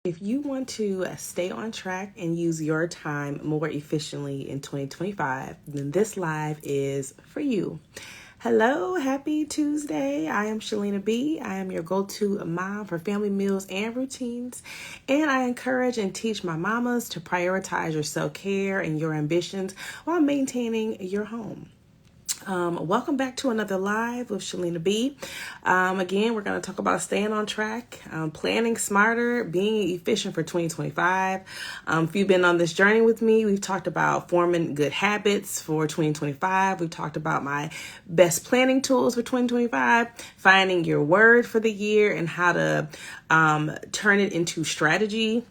If you want to stay on track and use your time more efficiently in 2025, then this live is for you. Hello, happy Tuesday. I am Chelena B. I am your go-to mom for family meals and routines. And I encourage and teach my mamas to prioritize your self-care and your ambitions while maintaining your home. Welcome back to another live with Chelena B. Again, we're going to talk about staying on track, planning smarter, being efficient for 2025. If you've been on this journey with me, we've talked about forming good habits for 2025. We've talked about my best planning tools for 2025, finding your word for the year and how to turn it into strategy.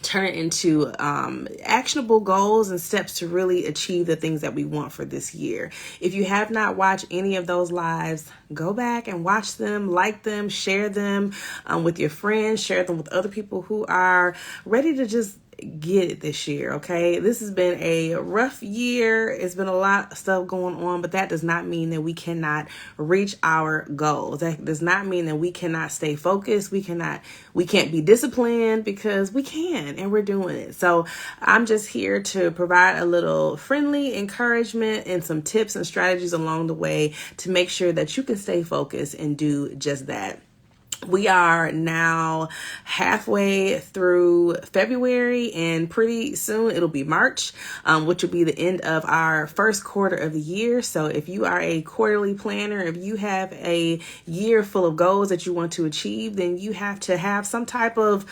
Turn it into actionable goals and steps to really achieve the things that we want for this year. If you have not watched any of those lives, go back and watch them, like them, share them with your friends, share them with other people who are ready to just get it this year, okay? This has been a rough year. It's been a lot of stuff going on, but that does not mean that we cannot reach our goals. That does not mean that we cannot stay focused. We can't be disciplined, because we can, and we're doing it. So I'm just here to provide a little friendly encouragement and some tips and strategies along the way to make sure that you can stay focused and do just that. We are now halfway through February, and pretty soon it'll be March, which will be the end of our first quarter of the year. So if you are a quarterly planner, if you have a year full of goals that you want to achieve, then you have to have some type of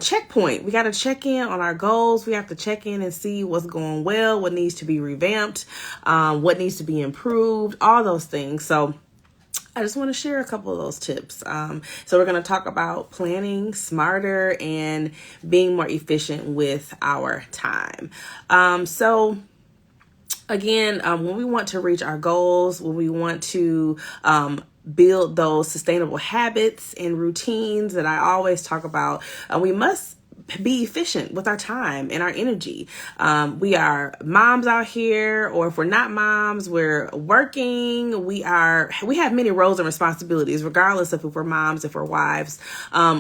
checkpoint. We got to check in on our goals. We have to check in and see what's going well, what needs to be revamped, what needs to be improved, all those things. So I just want to share a couple of those tips. So we're going to talk about planning smarter and being more efficient with our time. So again, when we want to reach our goals, when we want to build those sustainable habits and routines that I always talk about, we must be efficient with our time and our energy. We are moms out here, or if we're not moms, we're working. We have many roles and responsibilities, regardless of if we're moms, if we're wives.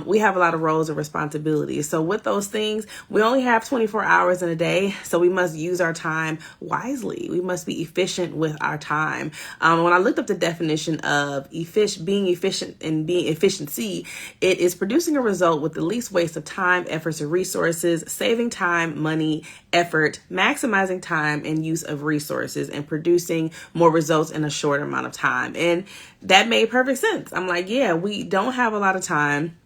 We have a lot of roles and responsibilities. So with those things, we only have 24 hours in a day. So we must use our time wisely. We must be efficient with our time. When I looked up the definition of being efficient and being efficiency, it is producing a result with the least waste of time, efforts, and resources, saving time, money, effort, maximizing time and use of resources, and producing more results in a short amount of time. And that made perfect sense. I'm like, yeah, we don't have a lot of time.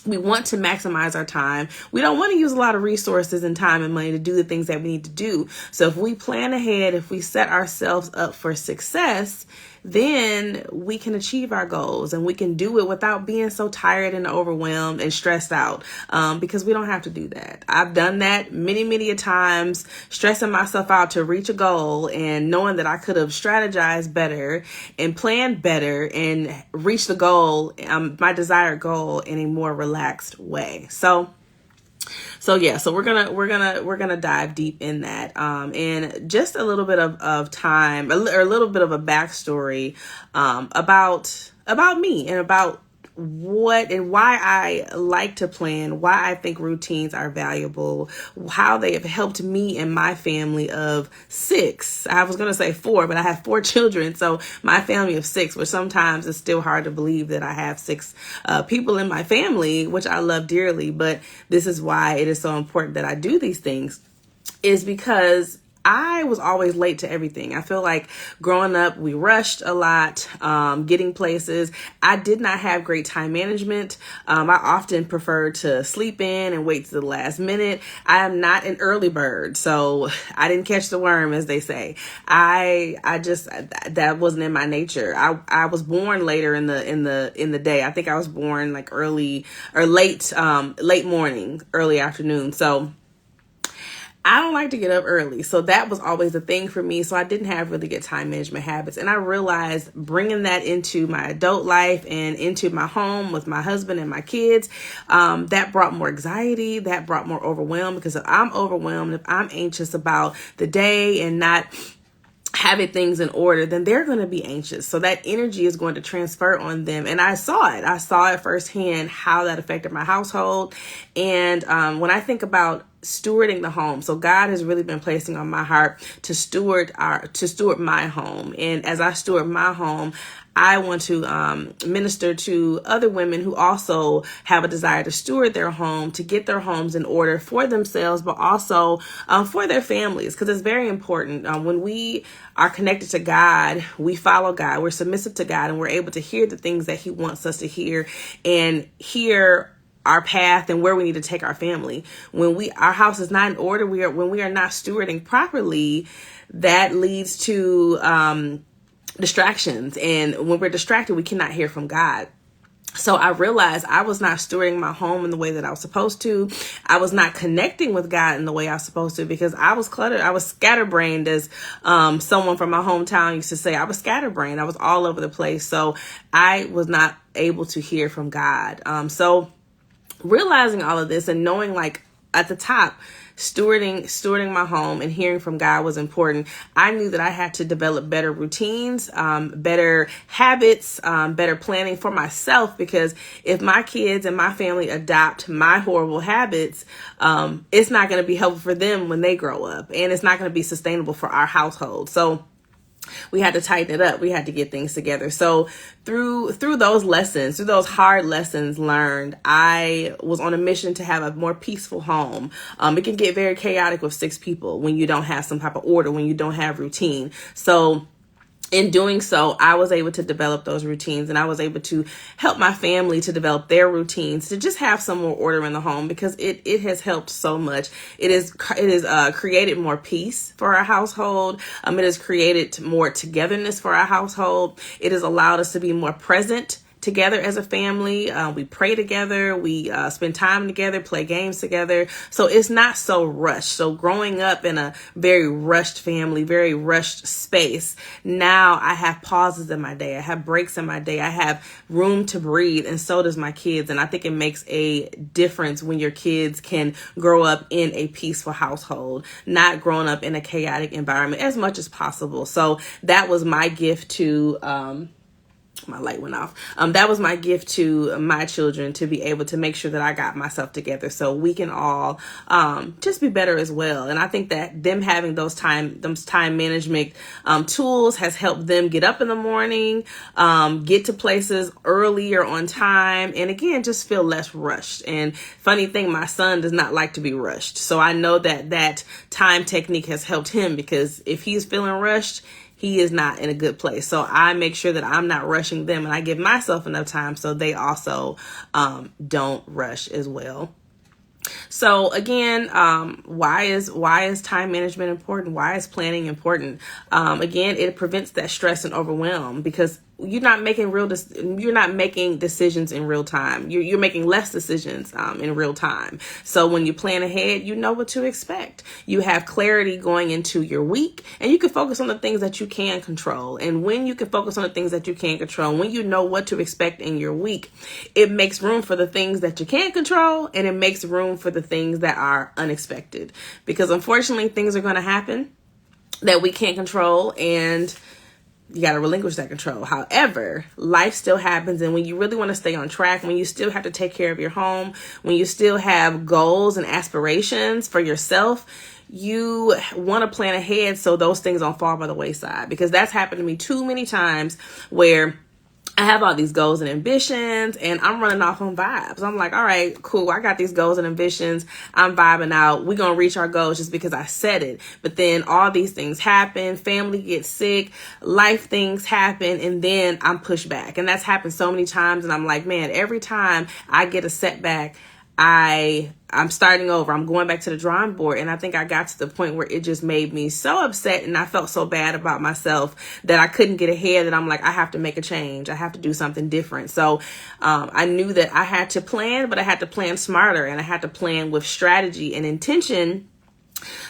We want to maximize our time. We don't want to use a lot of resources and time and money to do the things that we need to do. So if we plan ahead, if we set ourselves up for success, then we can achieve our goals, and we can do it without being so tired and overwhelmed and stressed out, because we don't have to do that. I've done that many a times, stressing myself out to reach a goal and knowing that I could have strategized better and planned better and reached the goal, my desired goal, in a more relaxed way. So we're gonna dive deep in that, and just a little bit of time, or a little bit of a backstory about me and about what and why I like to plan, why I think routines are valuable, how they have helped me and my family of 6. I was going to say 4, but I have 4 children. So my family of 6, which sometimes it's still hard to believe that I have 6 people in my family, which I love dearly. But this is why it is so important that I do these things, is because I was always late to everything. I feel like growing up, we rushed a lot, getting places. I did not have great time management. I often preferred to sleep in and wait to the last minute. I am not an early bird, so I didn't catch the worm, as they say. That wasn't in my nature. I was born later in the day. I think I was born like early or late morning, early afternoon. So I don't like to get up early. So that was always a thing for me. So I didn't have really good time management habits. And I realized bringing that into my adult life and into my home with my husband and my kids, that brought more anxiety, that brought more overwhelm, because if I'm overwhelmed, if I'm anxious about the day and not having things in order, then they're going to be anxious. So that energy is going to transfer on them. And I saw it firsthand, how that affected my household. And when I think about stewarding the home, so God has really been placing on my heart to steward my home. And as I steward my home, I want to minister to other women who also have a desire to steward their home, to get their homes in order for themselves, but also for their families, because it's very important. When we are connected to God, we follow God, we're submissive to God, and we're able to hear the things that He wants us to hear and hear our path and where we need to take our family. When our house is not in order, when we are not stewarding properly, that leads to distractions. And when we're distracted, we cannot hear from God. So I realized I was not stewarding my home in the way that I was supposed to. I was not connecting with God in the way I was supposed to, because I was cluttered. I was scatterbrained, as someone from my hometown used to say. I was scatterbrained. I was all over the place. So I was not able to hear from God. So realizing all of this and knowing, like, at the top, stewarding my home and hearing from God was important. I knew that I had to develop better routines, better habits, better planning for myself, because if my kids and my family adopt my horrible habits, it's not going to be helpful for them when they grow up, and it's not going to be sustainable for our household. So we had to tighten it up. We had to get things together. So through those lessons, through those hard lessons learned, I was on a mission to have a more peaceful home. It can get very chaotic with 6 people when you don't have some type of order, when you don't have routine. So in doing so, I was able to develop those routines, and I was able to help my family to develop their routines, to just have some more order in the home, because it has helped so much. It has created more peace for our household. It has created more togetherness for our household. It has allowed us to be more present together as a family. We pray together, we spend time together, play games together. So it's not so rushed. So growing up in a very rushed family, very rushed space, now I have pauses in my day. I have breaks in my day. I have room to breathe, and so does my kids. And I think it makes a difference when your kids can grow up in a peaceful household, not growing up in a chaotic environment as much as possible. So that was my gift to my light went off. That was my gift to my children, to be able to make sure that I got myself together so we can all just be better as well. And I think that them having those time management tools has helped them get up in the morning, get to places earlier on time, and again, just feel less rushed. And funny thing, my son does not like to be rushed. So I know that time technique has helped him, because if he's feeling rushed, he is not in a good place. So I make sure that I'm not rushing them, and I give myself enough time so they also don't rush as well. So again, why is time management important? Why is planning important? Again, it prevents that stress and overwhelm, because you're not making decisions in real time. You're making less decisions in real time. So when you plan ahead, you know what to expect. You have clarity going into your week, and you can focus on the things that you can control. And when you can focus on the things that you can control, when you know what to expect in your week, it makes room for the things that you can't control, and it makes room for the things that are unexpected. Because unfortunately, things are going to happen that we can't control, and you got to relinquish that control. However, life still happens. And when you really want to stay on track, when you still have to take care of your home, when you still have goals and aspirations for yourself, you want to plan ahead so those things don't fall by the wayside. Because that's happened to me too many times, where I have all these goals and ambitions, and I'm running off on vibes. I'm like, all right, cool. I got these goals and ambitions. I'm vibing out. We're going to reach our goals just because I said it. But then all these things happen. Family gets sick. Life things happen. And then I'm pushed back. And that's happened so many times. And I'm like, man, every time I get a setback, I'm starting over. I'm going back to the drawing board. And I think I got to the point where it just made me so upset, and I felt so bad about myself that I couldn't get ahead, that I'm like, I have to make a change. I have to do something different. So I knew that I had to plan, but I had to plan smarter, and I had to plan with strategy and intention,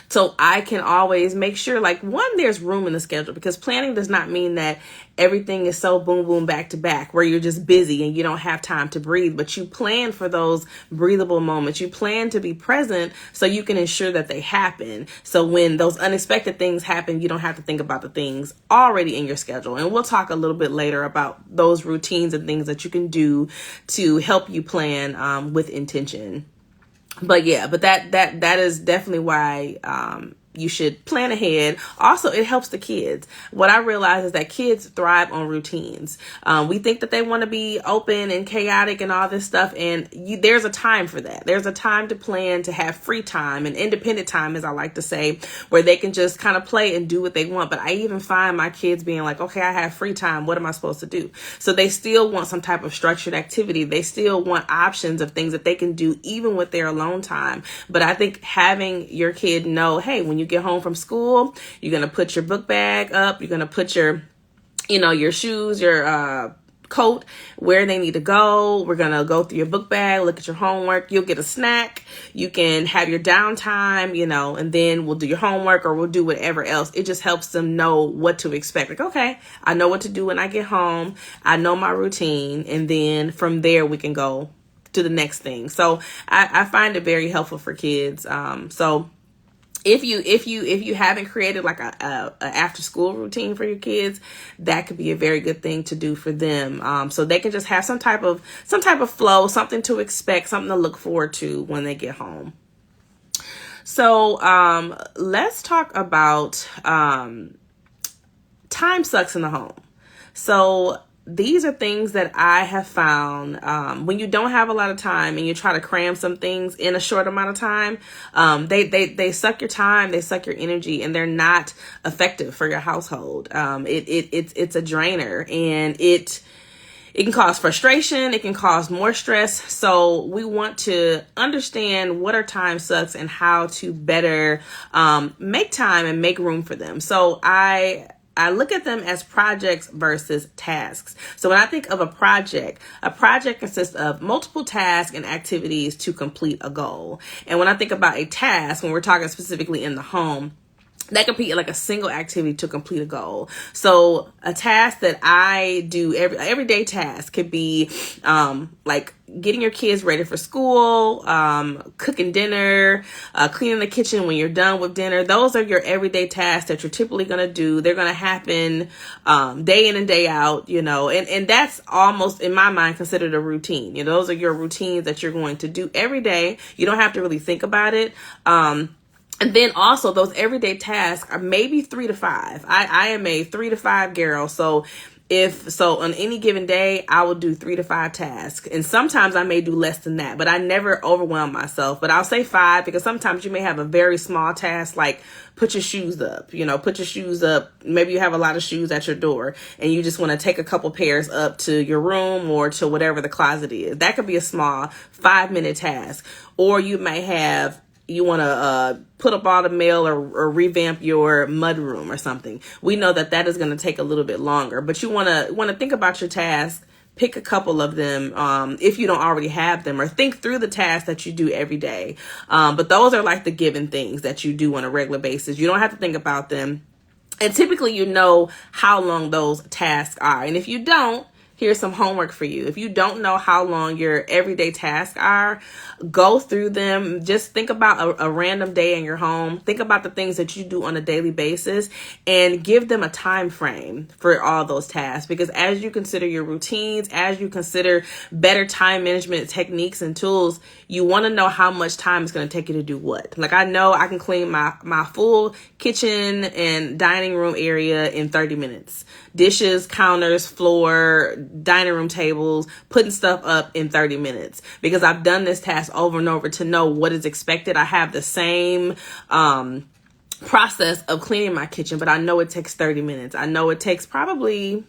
So I can always make sure, like, one, there's room in the schedule, because planning does not mean that everything is so boom, boom, back to back, where you're just busy and you don't have time to breathe. But you plan for those breathable moments. You plan to be present so you can ensure that they happen. So when those unexpected things happen, you don't have to think about the things already in your schedule. And we'll talk a little bit later about those routines and things that you can do to help you plan with intention. But yeah, but that is definitely why you should plan ahead. Also, it helps the kids. What I realize is that kids thrive on routines. We think that they want to be open and chaotic and all this stuff, and there's a time for that. There's a time to plan, to have free time and independent time, as I like to say, where they can just kind of play and do what they want. But I even find my kids being like, okay, I have free time. What am I supposed to do? So they still want some type of structured activity. They still want options of things that they can do even with their alone time. But I think having your kid know, hey, when you get home from school, you're going to put your book bag up, you're going to put your shoes, your coat where they need to go. We're going to go through your book bag, look at your homework. You'll get a snack. You can have your downtime, and then we'll do your homework or we'll do whatever else. It just helps them know what to expect. Like, okay, I know what to do when I get home. I know my routine. And then from there, we can go to the next thing. So I find it very helpful for kids. So if you haven't created like a after school routine for your kids, that could be a very good thing to do for them. So they can just have some type of flow, something to expect, something to look forward to when they get home. So let's talk about time sucks in the home. So these are things that I have found when you don't have a lot of time and you try to cram some things in a short amount of time, they suck your time, they suck your energy, and they're not effective for your household. It's a drainer, and it can cause frustration. It can cause more stress. So we want to understand what our time sucks and how to better make time and make room for them. So I look at them as projects versus tasks. So when I think of a project consists of multiple tasks and activities to complete a goal. And when I think about a task, when we're talking specifically in the home, that could be like a single activity to complete a goal. So a task that I do, everyday task could be like getting your kids ready for school, cooking dinner, cleaning the kitchen when you're done with dinner. Those are your everyday tasks that you're typically going to do. They're going to happen day in and day out, and that's almost, in my mind, considered a routine. Those are your routines that you're going to do every day. You don't have to really think about it. And then also those everyday tasks are maybe 3 to 5. I am a 3 to 5 girl. So on any given day, I will do 3 to 5 tasks. And sometimes I may do less than that, but I never overwhelm myself. But I'll say 5 because sometimes you may have a very small task, like put your shoes up, put your shoes up. Maybe you have a lot of shoes at your door and you just want to take a couple pairs up to your room or to whatever the closet is. That could be a small 5-minute task. Or you want to put up all the mail or revamp your mudroom or something. We know that is going to take a little bit longer, but you want to think about your tasks, pick a couple of them if you don't already have them, or think through the tasks that you do every day. But those are like the given things that you do on a regular basis. You don't have to think about them. And typically how long those tasks are. And if you don't, here's some homework for you. If you don't know how long your everyday tasks are, go through them. Just think about a random day in your home. Think about the things that you do on a daily basis and give them a time frame for all those tasks. Because as you consider your routines, as you consider better time management techniques and tools, you want to know how much time it's going to take you to do what. Like, I know I can clean my full kitchen and dining room area in 30 minutes. Dishes, counters, floor, dining room tables, putting stuff up in 30 minutes because I've done this task over and over to know what is expected. I have the same process of cleaning my kitchen, but I know it takes 30 minutes. I know it takes probably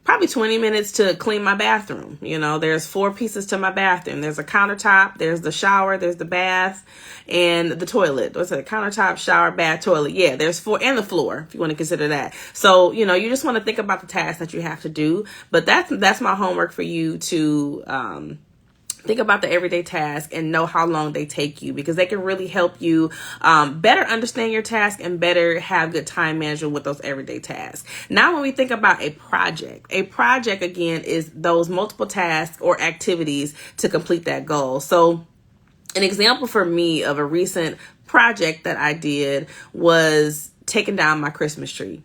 20 minutes to clean my bathroom. There's 4 pieces to my bathroom. There's a countertop, there's the shower, there's the bath, and the toilet. What's it? Countertop, shower, bath, toilet. Yeah, there's 4, and the floor, if you want to consider that. So, you just want to think about the tasks that you have to do. But that's my homework for you to think about the everyday task and know how long they take you, because they can really help you better understand your task and better have good time management with those everyday tasks. Now, when we think about a project again is those multiple tasks or activities to complete that goal. So an example for me of a recent project that I did was taking down my Christmas tree.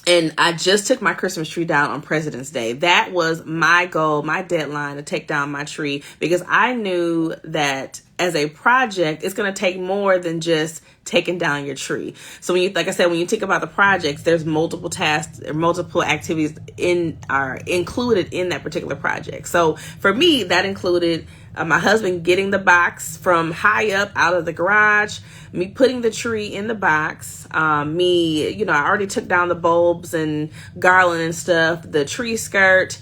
And I just took my Christmas tree down on President's Day. That was my goal, my deadline, to take down my tree, because I knew that as a project, it's going to take more than just taking down your tree. So when you, like I said, when you think about the projects, there's multiple tasks or multiple activities are included in that particular project. So for me, that included my husband getting the box from high up out of the garage, me putting the tree in the box, I already took down the bulbs and garland and stuff, the tree skirt,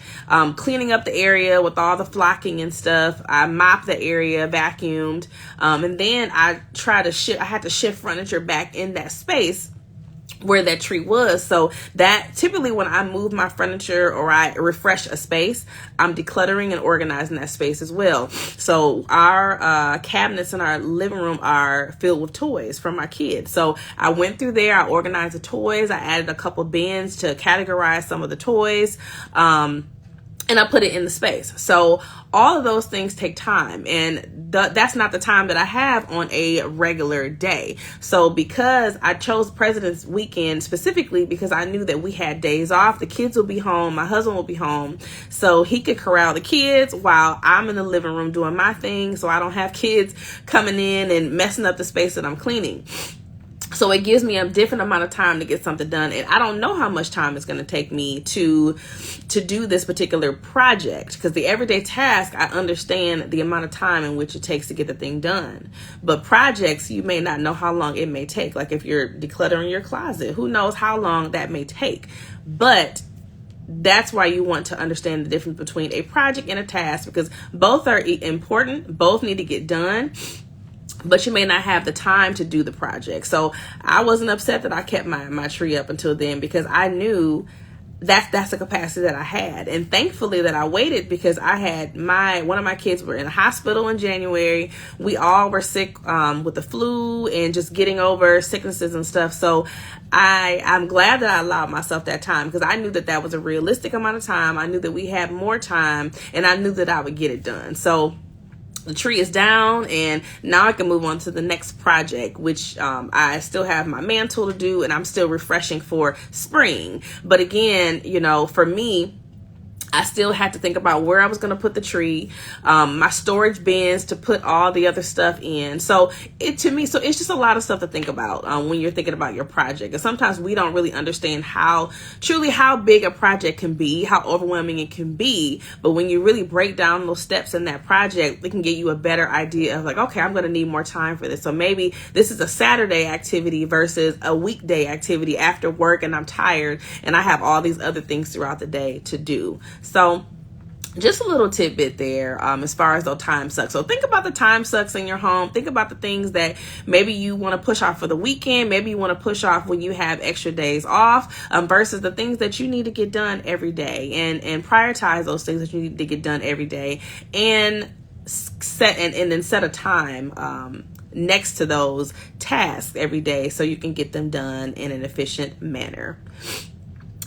cleaning up the area with all the flocking and stuff. I mopped the area, vacuumed, and then I had to shift furniture back in that space where that tree was. So that typically when I move my furniture or I refresh a space, I'm decluttering and organizing that space as well. So our cabinets in our living room are filled with toys from my kids. So I went through there, I organized the toys, I added a couple bins to categorize some of the toys, and I put it in the space. So all of those things take time, and that's not the time that I have on a regular day. So because I chose President's Weekend specifically because I knew that we had days off, the kids will be home, my husband will be home, so he could corral the kids while I'm in the living room doing my thing, so I don't have kids coming in and messing up the space that I'm cleaning. So it gives me a different amount of time to get something done. And I don't know how much time it's going to take me to do this particular project, because the everyday task, I understand the amount of time in which it takes to get the thing done. But projects, you may not know how long it may take. Like if you're decluttering your closet, who knows how long that may take. But that's why you want to understand the difference between a project and a task, because both are important. Both need to get done, but you may not have the time to do the project. So I wasn't upset that I kept my tree up until then, because I knew that's the capacity that I had. And thankfully that I waited, because I had one of my kids were in the hospital in January. We all were sick with the flu and just getting over sicknesses and stuff. So I'm glad that I allowed myself that time, because I knew that was a realistic amount of time. I knew that we had more time, and I knew that I would get it done. So the tree is down, and now I can move on to the next project, which I still have my mantle to do, and I'm still refreshing for spring. But again, for me, I still had to think about where I was going to put the tree, my storage bins to put all the other stuff in. So it's just a lot of stuff to think about when you're thinking about your project. And sometimes we don't really understand how big a project can be, how overwhelming it can be. But when you really break down those steps in that project, it can give you a better idea of like, okay, I'm going to need more time for this. So maybe this is a Saturday activity versus a weekday activity after work, and I'm tired and I have all these other things throughout the day to do. So just a little tidbit there as far as those time sucks. So think about the time sucks in your home. Think about the things that maybe you want to push off for the weekend. Maybe you want to push off when you have extra days off versus the things that you need to get done every day, and prioritize those things that you need to get done every day, and set a time next to those tasks every day so you can get them done in an efficient manner.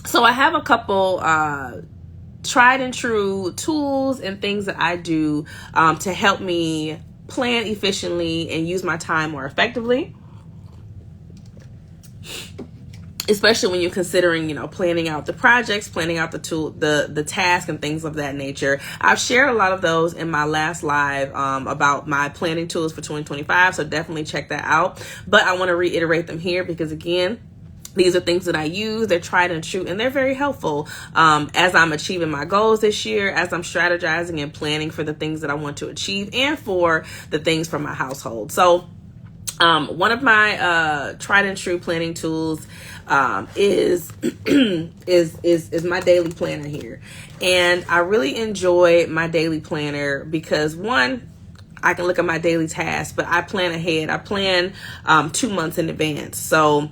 So I have a couple tried and true tools and things that I do to help me plan efficiently and use my time more effectively, especially when you're considering, planning out the projects, planning out the task and things of that nature. I've shared a lot of those in my last live about my planning tools for 2025, so definitely check that out. But I want to reiterate them here because, again, these are things that I use. They're tried and true, and they're very helpful as I'm achieving my goals this year, as I'm strategizing and planning for the things that I want to achieve and for the things for my household. So one of my tried and true planning tools is my daily planner here. And I really enjoy my daily planner because, one, I can look at my daily tasks, but I plan ahead. I plan 2 months in advance. So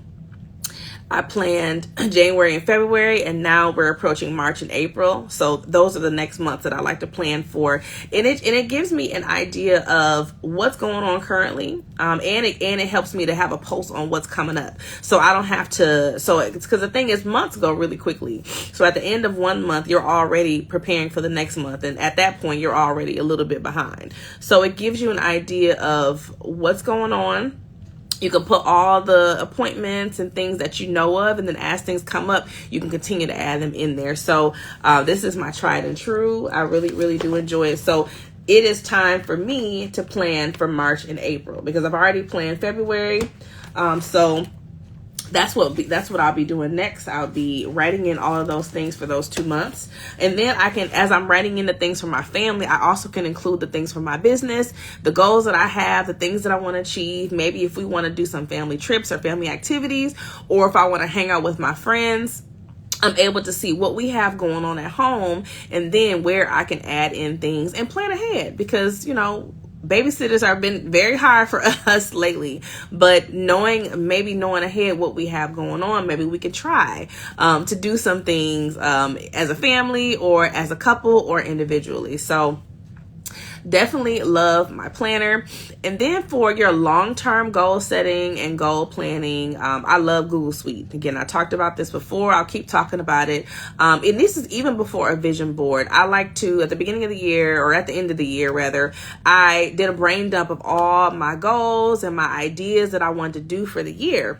I planned January and February, and now we're approaching March and April. So those are the next months that I like to plan for. And it gives me an idea of what's going on currently. And it helps me to have a pulse on what's coming up. So I don't have to, so it's because the thing is months go really quickly. So at the end of one month, you're already preparing for the next month. And at that point, you're already a little bit behind. So it gives you an idea of what's going on. You can put all the appointments and things that you know of, and then as things come up, you can continue to add them in there. So this is my tried and true. I really, really do enjoy it. So it is time for me to plan for March and April because I've already planned February. So that's what I'll be doing next. I'll be writing in all of those things for those 2 months. And then I can, as I'm writing in the things for my family, I also can include the things for my business, the goals that I have, the things that I want to achieve. Maybe if we want to do some family trips or family activities, or if I want to hang out with my friends, I'm able to see what we have going on at home and then where I can add in things and plan ahead because, babysitters have been very hard for us lately, but knowing ahead what we have going on, maybe we could try to do some things as a family or as a couple or individually. So definitely love my planner. And then for your long-term goal setting and goal planning, I love Google Suite. Again, I talked about this before. I'll keep talking about it. And this is even before a vision board. I like to, at the beginning of the year, or at the end of the year rather, I did a brain dump of all my goals and my ideas that I wanted to do for the year.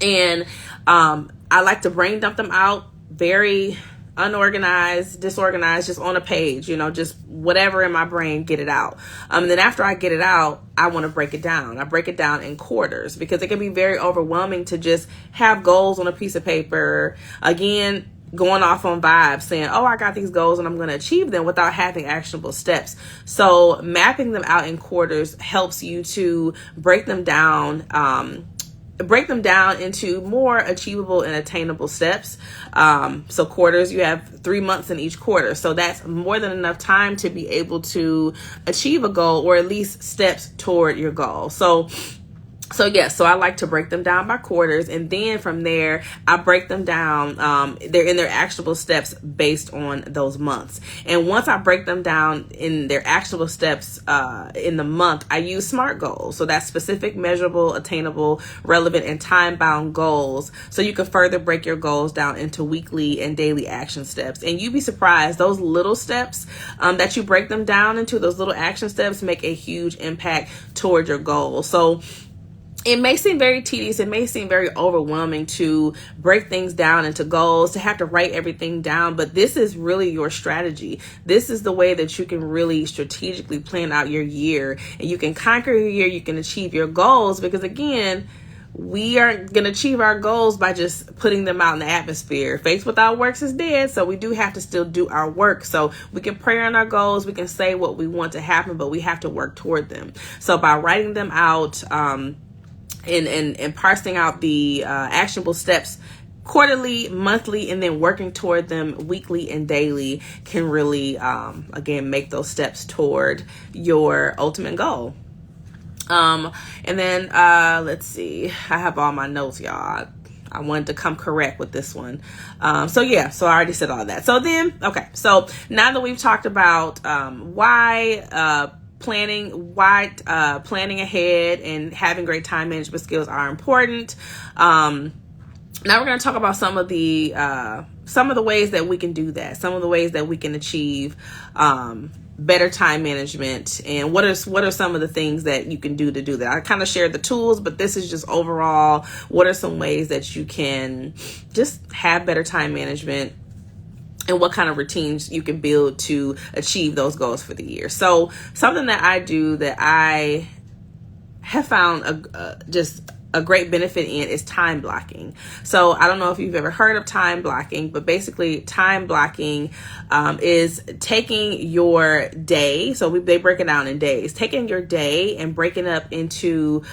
And I like to brain dump them out very unorganized, disorganized, just on a page, just whatever in my brain, get it out. And then after I get it out, I want to break it down. I break it down in quarters because it can be very overwhelming to just have goals on a piece of paper. Again, going off on vibes, saying, oh, I got these goals and I'm going to achieve them without having actionable steps. So mapping them out in quarters helps you to break them down into more achievable and attainable steps. So quarters, you have 3 months in each quarter. So that's more than enough time to be able to achieve a goal or at least steps toward your goal. So I like to break them down by quarters, and then from there, I break them down. They're in their actionable steps based on those months. And once I break them down in their actionable steps in the month, I use SMART goals. So that's specific, measurable, attainable, relevant, and time-bound goals. So you can further break your goals down into weekly and daily action steps. And you'd be surprised, those little steps that you break them down into, those little action steps make a huge impact toward your goal. So it may seem very tedious. It may seem very overwhelming to break things down into goals, to have to write everything down. But this is really your strategy. This is the way that you can really strategically plan out your year, and you can conquer your year. You can achieve your goals because, again, we aren't going to achieve our goals by just putting them out in the atmosphere. Faith without works is dead. So we do have to still do our work. So we can pray on our goals. We can say what we want to happen, but we have to work toward them. So by writing them out, and parsing out the actionable steps quarterly, monthly, and then working toward them weekly and daily can really, again, make those steps toward your ultimate goal. And then let's see. I have all my notes, y'all. I wanted to come correct with this one. So I already said all that. So then, okay. So now that we've talked about why planning ahead and having great time management skills are important. Now we're going to talk about some of the ways that we can do that, some of the ways that we can achieve better time management, and what are some of the things that you can do to do that. I kind of shared the tools, but this is just overall, what are some ways that you can just have better time management, and what kind of routines you can build to achieve those goals for the year. So something that I do that I have found just a great benefit in is time blocking. So I don't know if you've ever heard of time blocking, but basically time blocking is taking your day. So they break it down in days, taking your day and breaking up into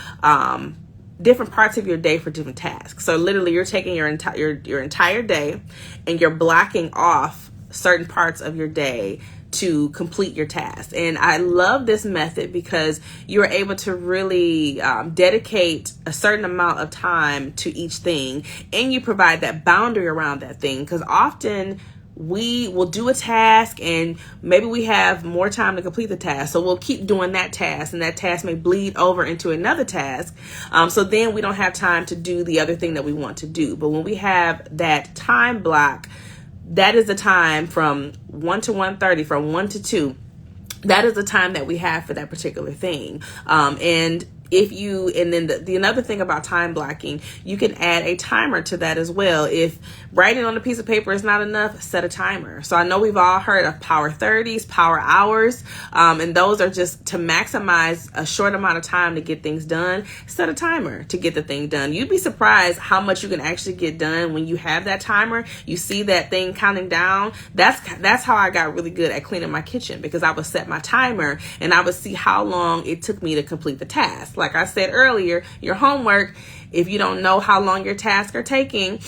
different parts of your day for different tasks. So literally you're taking your entire day and you're blocking off certain parts of your day to complete your task. And I love this method because you're able to really dedicate a certain amount of time to each thing, and you provide that boundary around that thing, because often we will do a task and maybe we have more time to complete the task. So we'll keep doing that task, and that task may bleed over into another task. So then we don't have time to do the other thing that we want to do. But when we have that time block, that is the time from 1 to 1:30, from 1 to 2. That is the time that we have for that particular thing. And then the another thing about time blocking, you can add a timer to that as well. If writing on a piece of paper is not enough, set a timer. So I know we've all heard of power 30s, power hours, and those are just to maximize a short amount of time to get things done. Set a timer to get the thing done. You'd be surprised how much you can actually get done when you have that timer. You see that thing counting down. That's how I got really good at cleaning my kitchen, because I would set my timer and I would see how long it took me to complete the task. Like I said earlier, your homework, if you don't know how long your tasks are taking,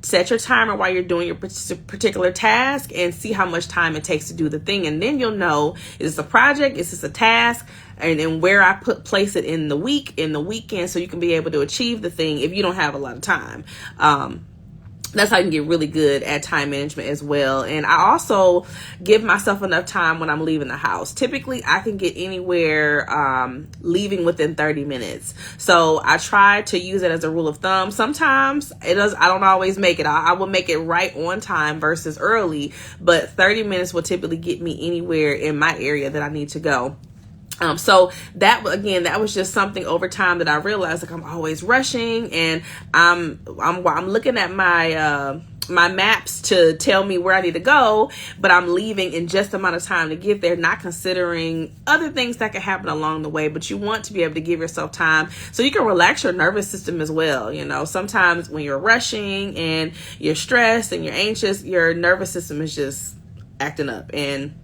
set your timer while you're doing your particular task and see how much time it takes to do the thing. And then you'll know, is this a project? Is this a task? And then where I place it in the week, in the weekend, so you can be able to achieve the thing if you don't have a lot of time. That's how you can get really good at time management as well. And I also give myself enough time when I'm leaving the house. Typically, I can get anywhere leaving within 30 minutes. So I try to use it as a rule of thumb. Sometimes I don't always make it. I will make it right on time versus early, but 30 minutes will typically get me anywhere in my area that I need to go. So that was just something over time that I realized, like, I'm always rushing, and I'm looking at my maps to tell me where I need to go, but I'm leaving in just the amount of time to get there, not considering other things that can happen along the way. But you want to be able to give yourself time so you can relax your nervous system as well. You know, sometimes when you're rushing and you're stressed and you're anxious, your nervous system is just acting up, and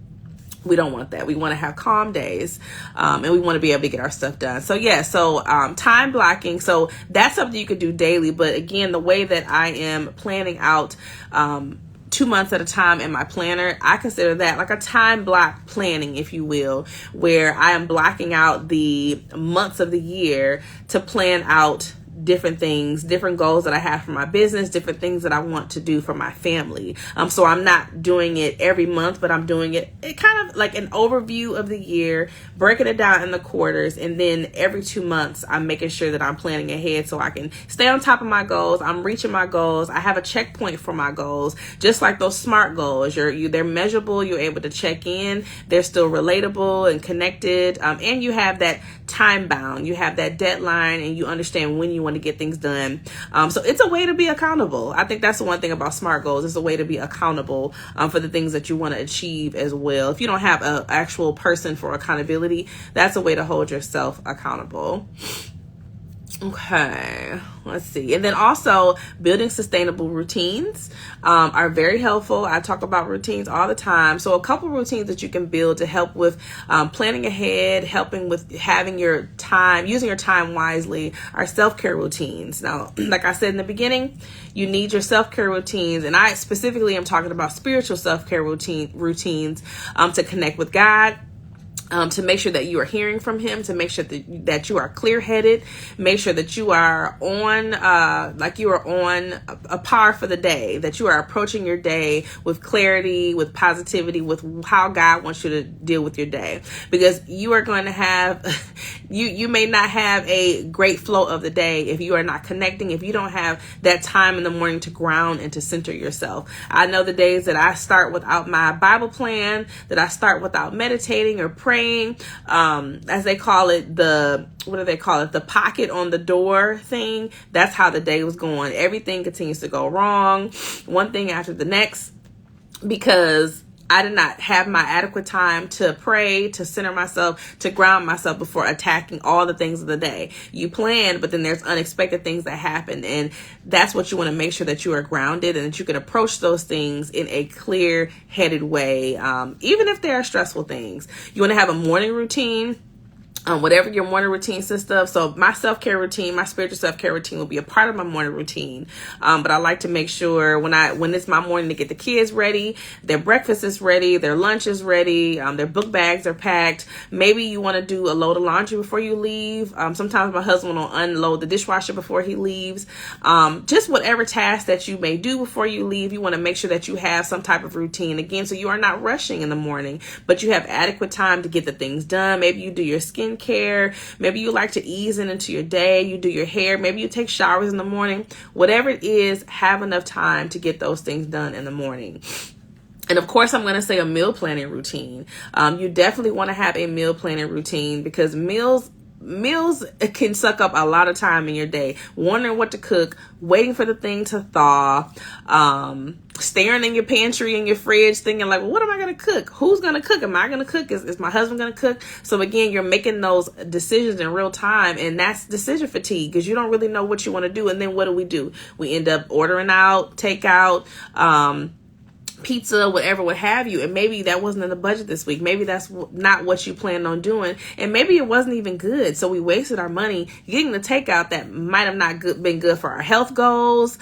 we don't want that. We want to have calm days, and we want to be able to get our stuff done. So time blocking. So that's something you could do daily. But again, the way that I am planning out 2 months at a time in my planner, I consider that like a time block planning, if you will, where I am blocking out the months of the year to plan out different things, different goals that I have for my business, different things that I want to do for my family. So I'm not doing it every month, but I'm doing it kind of like an overview of the year, breaking it down in the quarters, and then every 2 months, I'm making sure that I'm planning ahead so I can stay on top of my goals. I'm reaching my goals. I have a checkpoint for my goals, just like those SMART goals. They're measurable. You're able to check in. They're still relatable and connected, and you have that time bound. You have that deadline, and you understand when you want to get things done. So it's a way to be accountable. I think that's the one thing about SMART goals. It's a way to be accountable for the things that you want to achieve as well. If you don't have an actual person for accountability, that's a way to hold yourself accountable. Okay, let's see. And then also building sustainable routines are very helpful. I talk about routines all the time. So a couple routines that you can build to help with planning ahead, helping with having your time, using your time wisely, are self-care routines. Now, like I said in the beginning, you need your self-care routines. And I specifically am talking about spiritual self-care routines to connect with God. To make sure that you are hearing from him, to make sure that you are clear-headed, make sure that you are on, a par for the day, that you are approaching your day with clarity, with positivity, with how God wants you to deal with your day. Because you are going to have, you may not have a great flow of the day if you are not connecting, if you don't have that time in the morning to ground and to center yourself. I know the days that I start without my Bible plan, that I start without meditating or praying, as they call it, the pocket on the door thing. That's how the day was going. Everything continues to go wrong, one thing after the next, because I did not have my adequate time to pray, to center myself, to ground myself before attacking all the things of the day. You plan, but then there's unexpected things that happen. And that's what you want to make sure, that you are grounded and that you can approach those things in a clear-headed way, even if they are stressful things. You want to have a morning routine. whatever your morning routine consists of. So my self-care routine, my spiritual self-care routine will be a part of my morning routine. But I like to make sure when it's my morning to get the kids ready, their breakfast is ready, their lunch is ready, their book bags are packed. Maybe you want to do a load of laundry before you leave. Sometimes my husband will unload the dishwasher before he leaves. Just whatever task that you may do before you leave, you want to make sure that you have some type of routine again, so you are not rushing in the morning, but you have adequate time to get the things done. Maybe you do your skincare. Maybe you like to ease into your day. You do your hair. Maybe you take showers in the morning. Whatever it is, have enough time to get those things done in the morning. And of course, I'm going to say a meal planning routine. You definitely want to have a meal planning routine, because meals can suck up a lot of time in your day, wondering what to cook, waiting for the thing to thaw, staring in your pantry and your fridge thinking like, well, what am I going to cook? Who's going to cook? Am I going to cook? Is my husband going to cook? So again, you're making those decisions in real time, and that's decision fatigue, because you don't really know what you want to do. And then what do? We end up ordering out, takeout, pizza, whatever, what have you. And maybe that wasn't in the budget this week. Maybe that's not what you planned on doing. And maybe it wasn't even good. So we wasted our money getting the takeout that might have not been good for our health goals.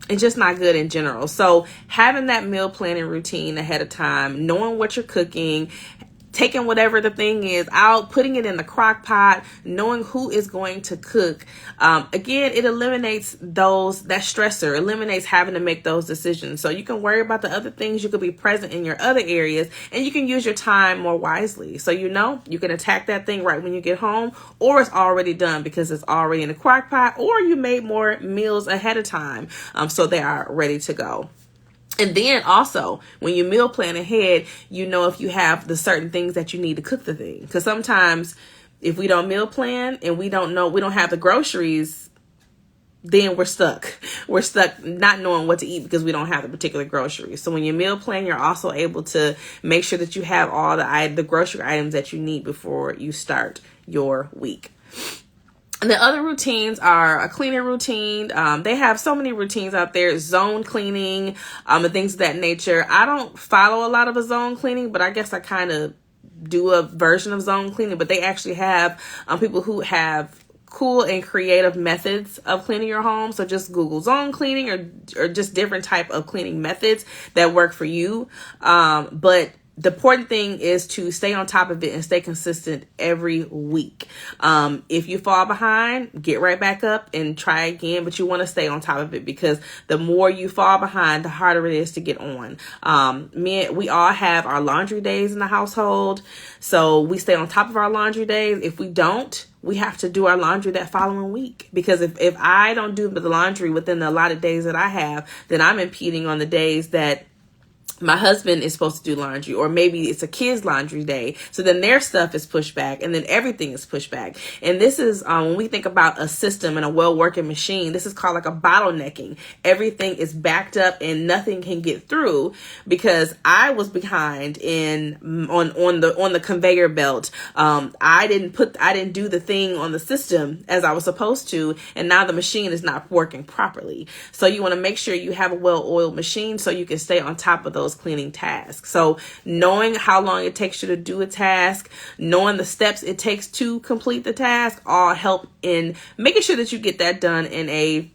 And just not good in general. So having that meal planning routine ahead of time, knowing what you're cooking, taking whatever the thing is out, putting it in the crock pot, knowing who is going to cook. Again, it eliminates that stressor, eliminates having to make those decisions. So you can worry about the other things. You could be present in your other areas, and you can use your time more wisely. So you can attack that thing right when you get home, or it's already done because it's already in the crock pot, or you made more meals ahead of time, so they are ready to go. And then also, when you meal plan ahead, if you have the certain things that you need to cook the thing. Because sometimes if we don't meal plan and we don't have the groceries, then we're stuck. We're stuck not knowing what to eat because we don't have the particular groceries. So when you meal plan, you're also able to make sure that you have all the grocery items that you need before you start your week. And the other routines are a cleaning routine. They have so many routines out there, zone cleaning, and things of that nature. I don't follow a lot of a zone cleaning, but I guess I kind of do a version of zone cleaning. But they actually have people who have cool and creative methods of cleaning your home. So just Google zone cleaning or just different type of cleaning methods that work for you. But the important thing is to stay on top of it and stay consistent every week. If you fall behind, get right back up and try again, but you want to stay on top of it, because the more you fall behind, the harder it is to get on. We all have our laundry days in the household, so we stay on top of our laundry days. If we don't, we have to do our laundry that following week, because if I don't do the laundry within the allotted days that I have, then I'm impeding on the days that my husband is supposed to do laundry, or maybe it's a kid's laundry day. So then their stuff is pushed back, and then everything is pushed back. And this is when we think about a system and a well-working machine, this is called like a bottlenecking. Everything is backed up and nothing can get through because I was behind on the conveyor belt. I didn't do the thing on the system as I was supposed to, and now the machine is not working properly. So you want to make sure you have a well-oiled machine so you can stay on top of those cleaning tasks. So knowing how long it takes you to do a task, knowing the steps it takes to complete the task, all help in making sure that you get that done in a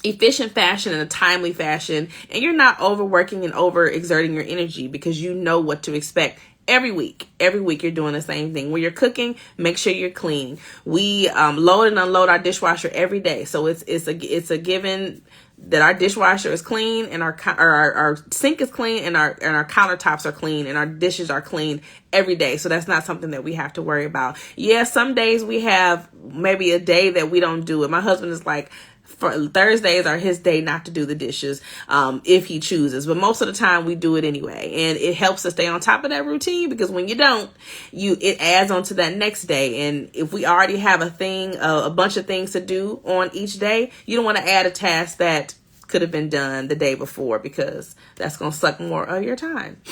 efficient fashion, in a timely fashion, and you're not overworking and overexerting your energy, because you know what to expect. Every week you're doing the same thing. When you're cooking, make sure you're clean. We load and unload our dishwasher every day. So it's a given that our dishwasher is clean, and our sink is clean, and our countertops are clean, and our dishes are clean every day. So that's not something that we have to worry about. Yeah, some days we have maybe a day that we don't do it. My husband is like, for Thursdays are his day not to do the dishes, if he chooses. But most of the time we do it anyway. And it helps us stay on top of that routine, because when you don't, it adds on to that next day. And if we already have a bunch of things to do on each day, you don't want to add a task that could have been done the day before, because that's going to suck more of your time.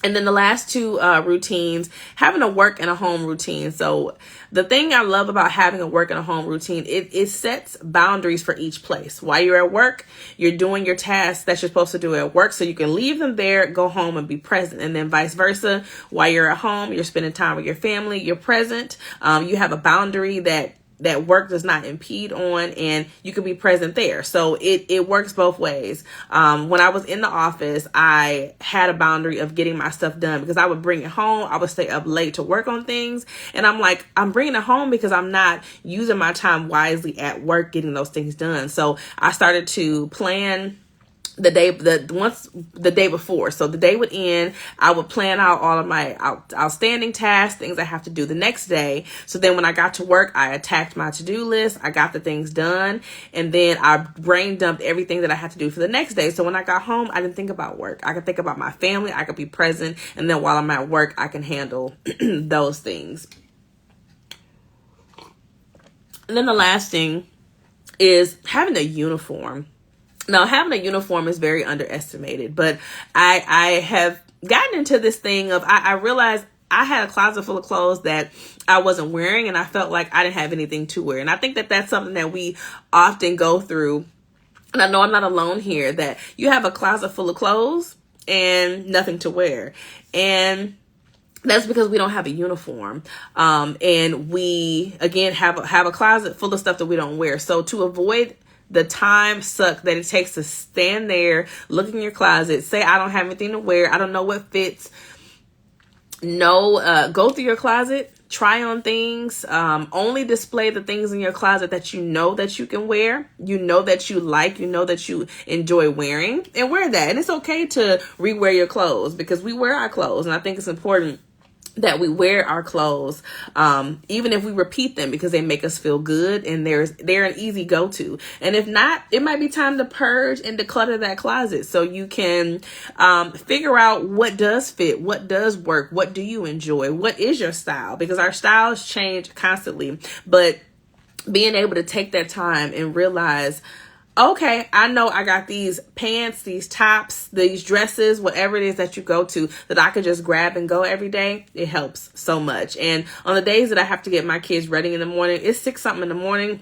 And then the last two routines, having a work and a home routine. So the thing I love about having a work and a home routine, it sets boundaries for each place. While you're at work, you're doing your tasks that you're supposed to do at work, so you can leave them there, go home and be present. And then vice versa, while you're at home, you're spending time with your family, you're present. You have a boundary that work does not impede on, and you can be present there. So it works both ways. When I was in the office, I had a boundary of getting my stuff done because I would bring it home. I would stay up late to work on things. And I'm like, I'm bringing it home because I'm not using my time wisely at work, getting those things done. So I started to plan the day before. So the day would end, I would plan out all of my outstanding tasks, things I have to do the next day. So then when I got to work, I attacked my to-do list. I got the things done, and then I brain dumped everything that I had to do for the next day. So when I got home, I didn't think about work. I could think about my family. I could be present. And then while I'm at work, I can handle those things. And then the last thing is having a uniform. Now, having a uniform is very underestimated, but I have gotten into this thing of, I realized I had a closet full of clothes that I wasn't wearing, and I felt like I didn't have anything to wear. And I think that that's something that we often go through. And I know I'm not alone here, that you have a closet full of clothes and nothing to wear. And that's because we don't have a uniform. And we, again, have a closet full of stuff that we don't wear. So to avoid the time suck that it takes to stand there, look in your closet, say, I don't have anything to wear, I don't know what fits. No, go through your closet, try on things, only display the things in your closet that you know that you can wear, you know that you like, you know that you enjoy wearing, and wear that. And it's okay to rewear your clothes, because we wear our clothes, and I think it's important that we wear our clothes, even if we repeat them, because they make us feel good and they're an easy go-to. And if not, it might be time to purge and declutter that closet so you can figure out what does fit, what does work, what do you enjoy, what is your style, because our styles change constantly. But being able to take that time and realize, okay, I know I got these pants, these tops, these dresses, whatever it is that you go to, that I could just grab and go every day. It helps so much. And on the days that I have to get my kids ready in the morning, it's 6-something in the morning.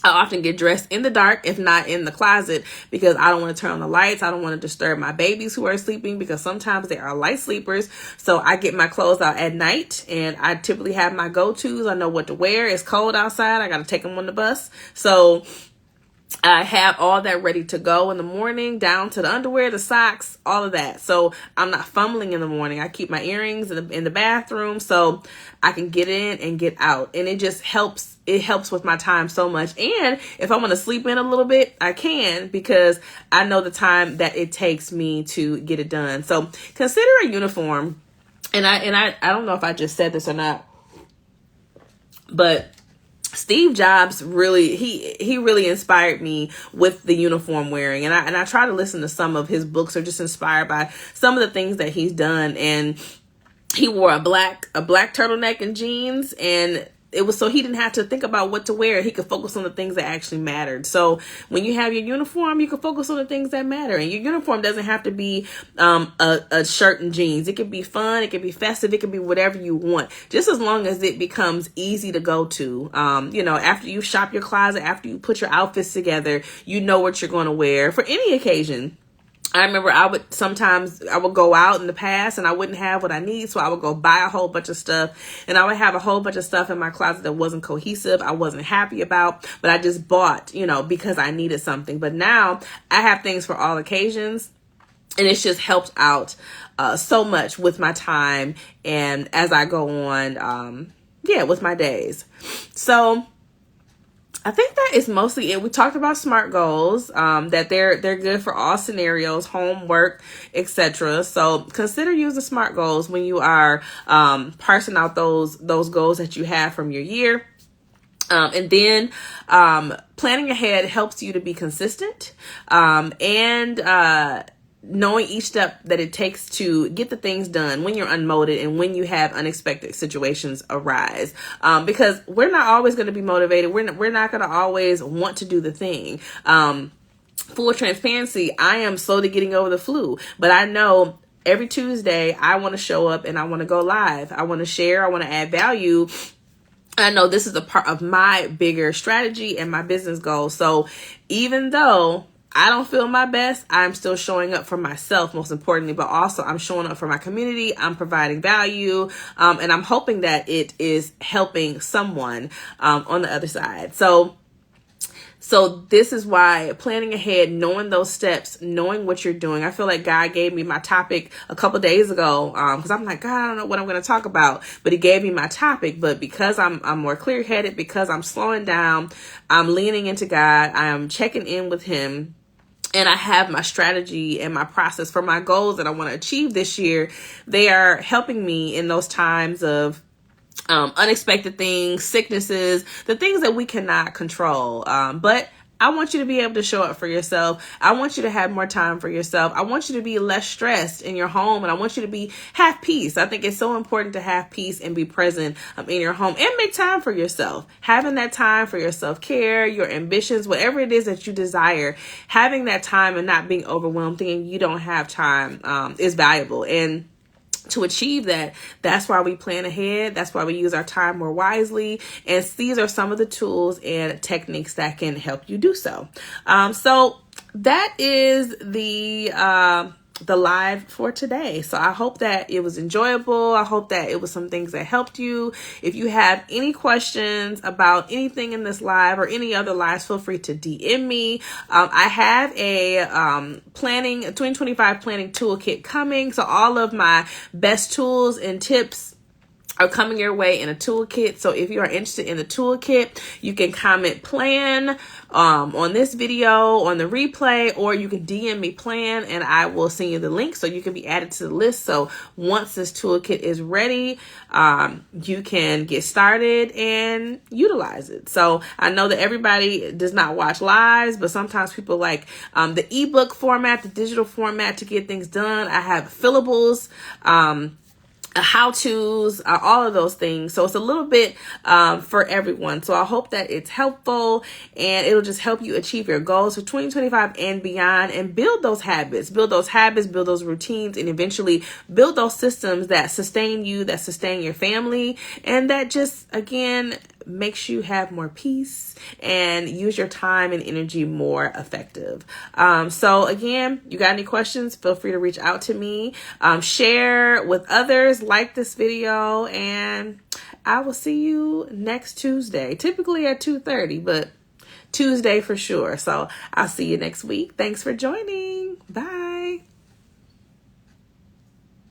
I often get dressed in the dark, if not in the closet, because I don't want to turn on the lights. I don't want to disturb my babies who are sleeping, because sometimes they are light sleepers. So I get my clothes out at night, and I typically have my go-tos. I know what to wear. It's cold outside. I got to take them on the bus. So I have all that ready to go in the morning, down to the underwear, the socks, all of that. So I'm not fumbling in the morning. I keep my earrings in the bathroom so I can get in and get out. And it just helps. It helps with my time so much. And if I want to sleep in a little bit, I can, because I know the time that it takes me to get it done. So consider a uniform. And I don't know if I just said this or not, but Steve Jobs really, he really inspired me with the uniform wearing. And I try to listen to some of his books, or just inspired by some of the things that he's done. And he wore a black turtleneck and jeans, and it was so he didn't have to think about what to wear. He could focus on the things that actually mattered. So when you have your uniform, you can focus on the things that matter. And your uniform doesn't have to be a shirt and jeans. It can be fun. It can be festive. It can be whatever you want, just as long as it becomes easy to go to. After you shop your closet, after you put your outfits together, you know what you're going to wear for any occasion. I remember I would go out in the past and I wouldn't have what I need. So I would go buy a whole bunch of stuff, and I would have a whole bunch of stuff in my closet that wasn't cohesive. I wasn't happy about, but I just bought, because I needed something. But now I have things for all occasions, and it's just helped out so much with my time and as I go on, with my days. So I think that is mostly it. We talked about SMART goals, that they're good for all scenarios, homework, etc. So consider using SMART goals when you are parsing out those goals that you have from your year. And then planning ahead helps you to be consistent, and knowing each step that it takes to get the things done when you're unmotivated and when you have unexpected situations arise. Because we're not always going to be motivated. We're not going to always want to do the thing. Full transparency, I am slow to getting over the flu, but I know every Tuesday, I want to show up and I want to go live. I want to share. I want to add value. I know this is a part of my bigger strategy and my business goals. So even though I don't feel my best, I'm still showing up for myself, most importantly, but also I'm showing up for my community. I'm providing value, and I'm hoping that it is helping someone on the other side. So this is why planning ahead, knowing those steps, knowing what you're doing. I feel like God gave me my topic a couple days ago, because I'm like, God, I don't know what I'm going to talk about, but he gave me my topic. But because I'm more clear-headed, because I'm slowing down, I'm leaning into God, I'm checking in with him, and I have my strategy and my process for my goals that I want to achieve this year. They are helping me in those times of unexpected things, sicknesses, the things that we cannot control. But I want you to be able to show up for yourself. I want you to have more time for yourself. I want you to be less stressed in your home, and I want you to have peace. I think it's so important to have peace and be present in your home and make time for yourself. Having that time for your self-care, your ambitions, whatever it is that you desire, having that time and not being overwhelmed thinking you don't have time is valuable. And to achieve that, that's why we plan ahead. That's why we use our time more wisely. And these are some of the tools and techniques that can help you do so. So that is the live for today. So I hope that it was enjoyable. I hope that it was some things that helped you. If you have any questions about anything in this live or any other lives, feel free to DM me. I have a 2025 planning toolkit coming. So all of my best tools and tips are coming your way in a toolkit. So if you are interested in the toolkit, you can comment plan on this video, on the replay, or you can DM me plan and I will send you the link so you can be added to the list. So once this toolkit is ready, you can get started and utilize it. So I know that everybody does not watch lives, but sometimes people like the ebook format, the digital format to get things done. I have fillables, how-tos, all of those things. So it's a little bit for everyone. So I hope that it's helpful and it'll just help you achieve your goals for 2025 and beyond, and build those habits, build those routines, and eventually build those systems that sustain you, that sustain your family, and that just, again, makes you have more peace and use your time and energy more effective. So again, you got any questions, feel free to reach out to me, share with others, like this video, and I will see you next Tuesday, typically at 2:30, but Tuesday for sure. So I'll see you next week. Thanks for joining. Bye.